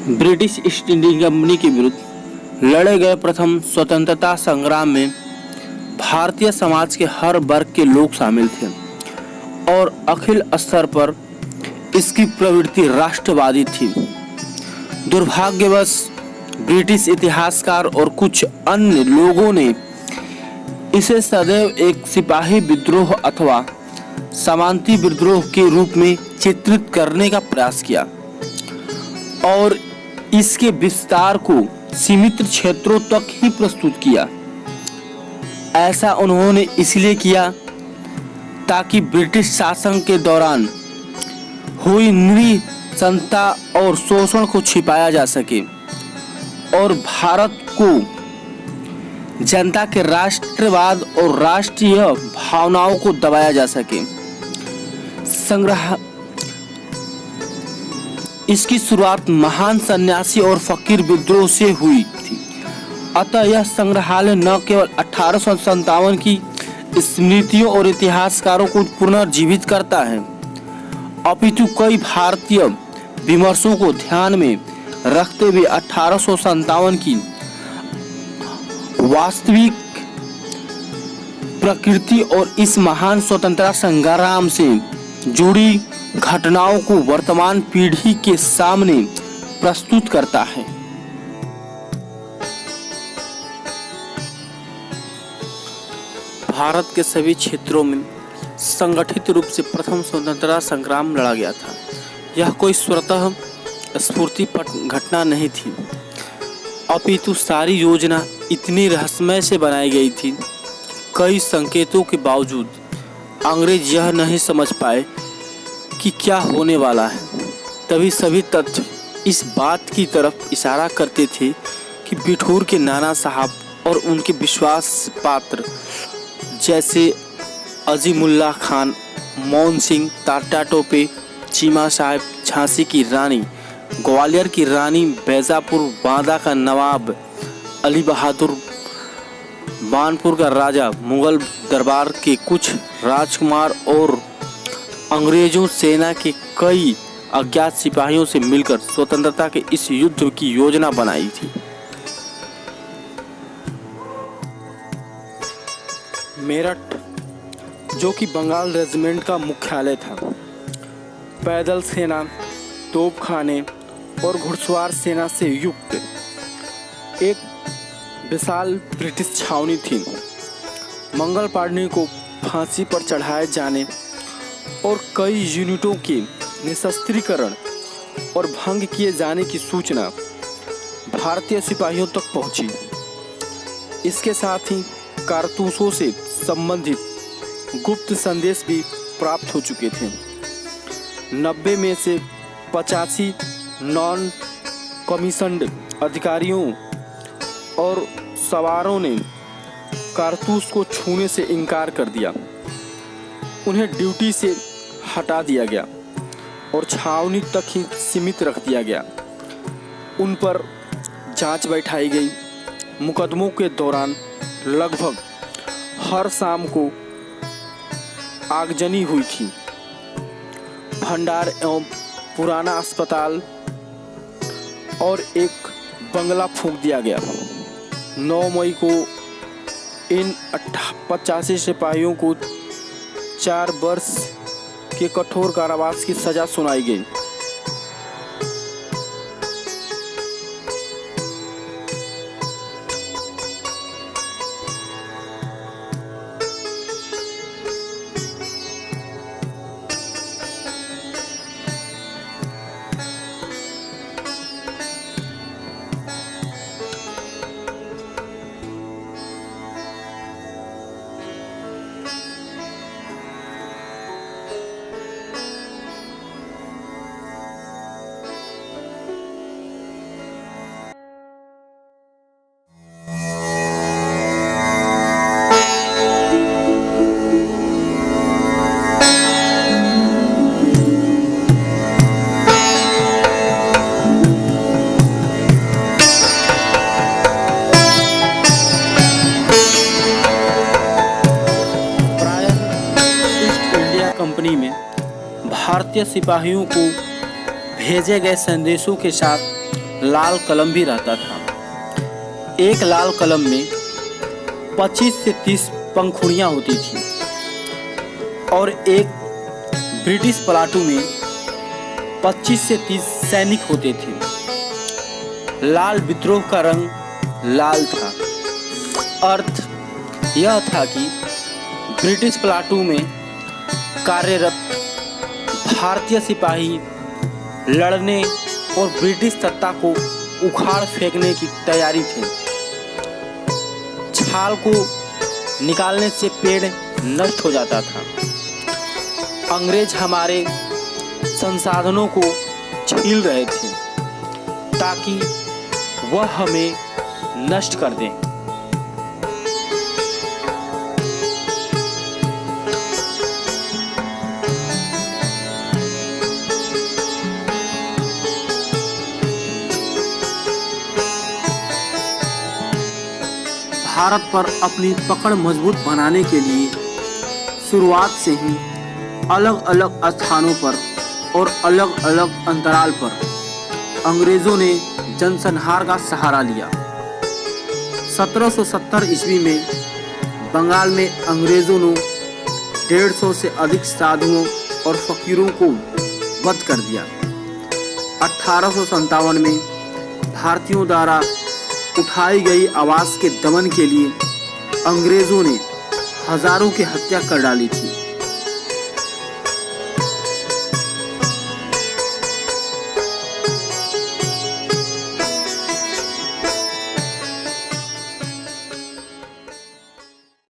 British east India company के विरुद्ध लड़े गए प्रथम स्वतंत्रता संग्राम में भारतीय समाज के हर वर्ग के लोग शामिल थे और अखिल स्तर पर इसकी प्रवृत्ति राष्ट्रवादी थी। दुर्भाग्यवश ब्रिटिश इतिहासकार और कुछ अन्य लोगों ने इसे सदैव एक सिपाही विद्रोह अथवा सामंती विद्रोह के रूप में चित्रित करने का प्रयास किया और इसके विस्तार को सीमित क्षेत्रों तक ही प्रस्तुत किया। ऐसा उन्होंने इसलिए किया ताकि ब्रिटिश शासन के दौरान हुई नृशंसता और शोषण को छिपाया जा सके और भारत को जनता के राष्ट्रवाद और राष्ट्रीय भावनाओं को दबाया जा सके। इसकी शुरुआत महान सन्यासी और फकीर विद्रोह से हुई थी। अतः यह संग्रहालय न केवल 1857 की स्मृतियों और इतिहासकारों को पुनर्जीवित करता है, अपितु कई भारतीय विमर्शों को ध्यान में रखते हुए 1857 की वास्तविक प्रकृति और इस महान स्वतंत्रता संग्राम से जुड़ी घटनाओं को वर्तमान पीढ़ी के सामने प्रस्तुत करता है। भारत के सभी क्षेत्रों में संगठित रूप से प्रथम स्वतंत्रता संग्राम लड़ा गया था। यह कोई स्वतः स्फूर्तिपट घटना नहीं थी, अपितु सारी योजना इतनी रहस्यमय से बनाई गई थी। कई संकेतों के बावजूद अंग्रेज यह नहीं समझ पाए कि क्या होने वाला है। तभी सभी तथ्य इस बात की तरफ इशारा करते थे कि बिठूर के नाना साहब और उनके विश्वास पात्र जैसे अजीमुल्ला खान, मोहन सिंह, टाटा टोपे, चीमा साहब, झांसी की रानी, ग्वालियर की रानी, बैजापुर बांदा का नवाब अली बहादुर, बानपुर का राजा, मुगल दरबार के कुछ राजकुमार और अंग्रेजों सेना के कई अज्ञात सिपाहियों से मिलकर स्वतंत्रता के इस युद्ध की योजना बनाई थी। मेरठ, जो कि बंगाल रेजिमेंट का मुख्यालय था, पैदल सेना, तोपखाने और घुड़सवार सेना से युक्त एक विशाल ब्रिटिश छावनी थी। मंगल पांडे को फांसी पर चढ़ाए जाने और कई यूनिटों के निशस्त्रीकरण और भंग किए जाने की सूचना भारतीय सिपाहियों तक पहुंची। इसके साथ ही कारतूसों से संबंधित गुप्त संदेश भी प्राप्त हो चुके थे। 90 में से 85 नॉन कमीशन्ड अधिकारियों और सवारों ने कारतूस को छूने से इनकार कर दिया। उन्हें ड्यूटी से हटा दिया गया और छावनी तक ही सीमित रख दिया गया। उन पर जांच बैठाई गई। मुकदमों के दौरान लगभग हर शाम को आगजनी हुई थी। भंडार एवं पुराना अस्पताल और एक बंगला फूंक दिया गया। 9 मई को इन 85 सिपाहियों को 4 वर्ष के कठोर कारावास की सजा सुनाई गई। भारतीय सिपाहियों को भेजे गए संदेशों के साथ लाल कलम भी रहता था। एक लाल कलम में 25 से 30 पंखुड़ियाँ होती थी और एक ब्रिटिश प्लाटू में 25 से 30 सैनिक होते थे। लाल विद्रोह का रंग लाल था। अर्थ यह था कि ब्रिटिश प्लाटू में कार्यरत भारतीय सिपाही लड़ने और ब्रिटिश सत्ता को उखाड़ फेंकने की तैयारी थे। छाल को निकालने से पेड़ नष्ट हो जाता था। अंग्रेज हमारे संसाधनों को छील रहे थे ताकि वह हमें नष्ट कर दें। भारत पर अपनी पकड़ मजबूत बनाने के लिए शुरुआत से ही अलग अलग स्थानों पर और अलग अलग अंतराल पर अंग्रेज़ों ने जनसंहार का सहारा लिया। 1770 ईस्वी में बंगाल में अंग्रेज़ों ने 150 से अधिक साधुओं और फकीरों को वध कर दिया। 1857 में भारतीयों द्वारा उठाई गई आवाज़ के दमन के लिए अंग्रेज़ों ने हजारों की हत्या कर डाली थी।